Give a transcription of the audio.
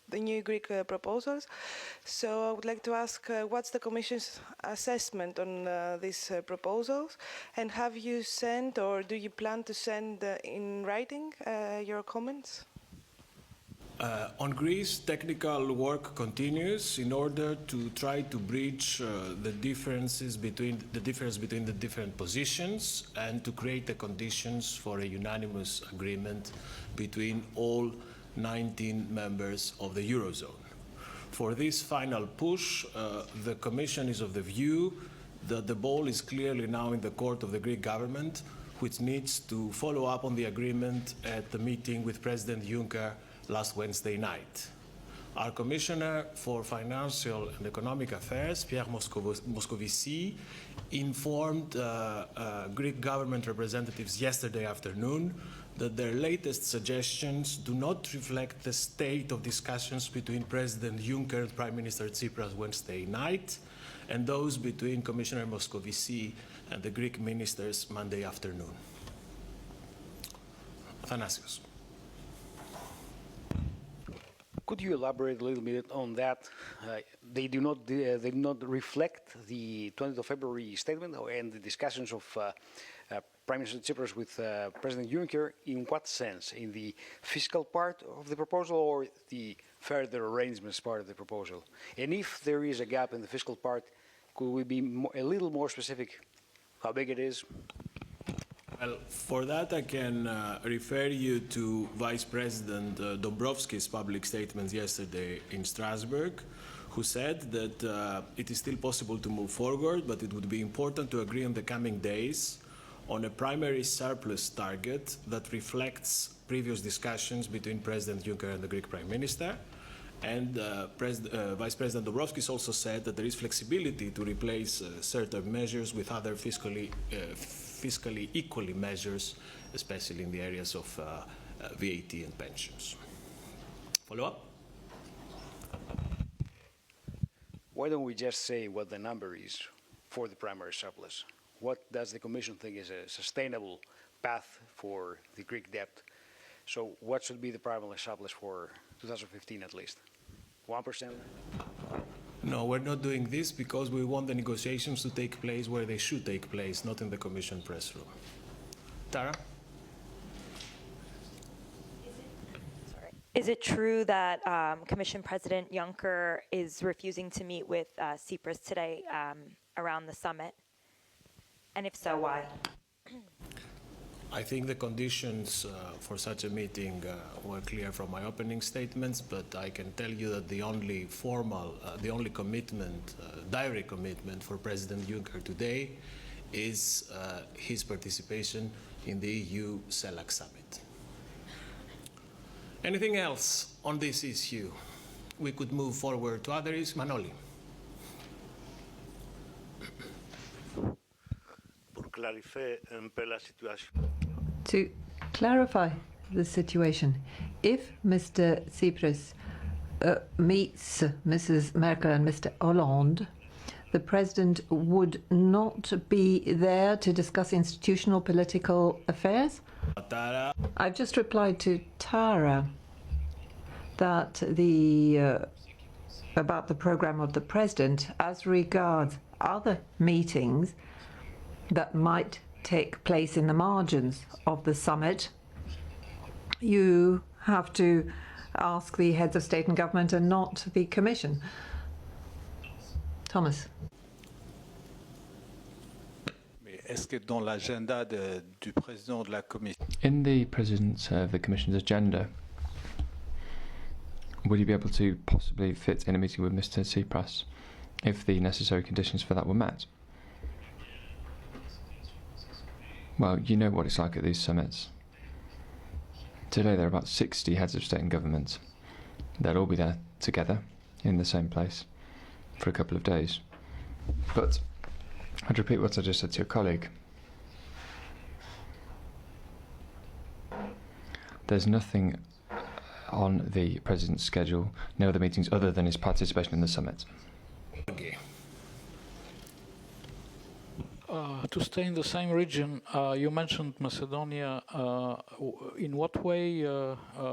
the new Greek proposals. So I would like to ask what's the Commission's assessment on these proposals, and have you sent or do you plan to send in writing your comments? On Greece, technical work continues in order to try to bridge the difference between the different positions and to create the conditions for a unanimous agreement between all 19 members of the Eurozone. For this final push, the Commission is of the view that the ball is clearly now in the court of the Greek government, which needs to follow up on the agreement at the meeting with President Junckerr last Wednesday night. Our Commissioner for Financial and Economic Affairs, Pierre Moscovici, informed Greek government representatives yesterday afternoon that their latest suggestions do not reflect the state of discussions between President Junckerr and Prime Minister Tsipras Wednesday night, and those between Commissioner Moscovici and the Greek ministers Monday afternoon. Athanasios. Could you elaborate a little bit on that? They do not reflect the 20th of February statement and the discussions of Prime Minister Tsipras with President Jouncker. In what sense? In the fiscal part of the proposal or the further arrangements part of the proposal? And if there is a gap in the fiscal part, could we be a little more specific how big it is? Well, for that I can refer you to Vice President Dombrovskis' public statements yesterday in Strasbourg, who said that it is still possible to move forward, but it would be important to agree in the coming days on a primary surplus target that reflects previous discussions between President Juncker and the Greek Prime Minister. And Vice President Dombrovskis also said that there is flexibility to replace certain measures with other fiscally equally measures, especially in the areas of VAT and pensions. Follow up? Why don't we just say what the number is for the primary surplus? What does the Commission think is a sustainable path for the Greek debt? So what should be the primary surplus for 2015 at least? 1%? No, we're not doing this because we want the negotiations to take place where they should take place, not in the Commission press room. Tara? Is it true that Commission President Juncker is refusing to meet with Tsipras today around the summit? And if so, why? I think the conditions for such a meeting were clear from my opening statements, but I can tell you that the only commitment, direct commitment for President Juncker today is his participation in the EU CELAC summit. Anything else on this issue? We could move forward to others. Manoli. To clarify the situation, if Mr. Tsipras meets Mrs. Merkel and Mr. Holland, the President would not be there to discuss institutional political affairs? I've just replied to Tara that about the program of the President as regards other meetings that might take place in the margins of the summit. You have to ask the heads of state and government and not the Commission. Thomas. In the President of the Commission's agenda, will you be able to possibly fit in a meeting with Mr. Tsipras if the necessary conditions for that were met? Well, you know what it's like at these summits. Today there are about 60 heads of state and government. They'll all be there together in the same place for a couple of days. But I'd repeat what I just said to your colleague. There's nothing on the President's schedule, no other meetings other than his participation in the summit. Okay. To stay in the same region, you mentioned Macedonia. In what way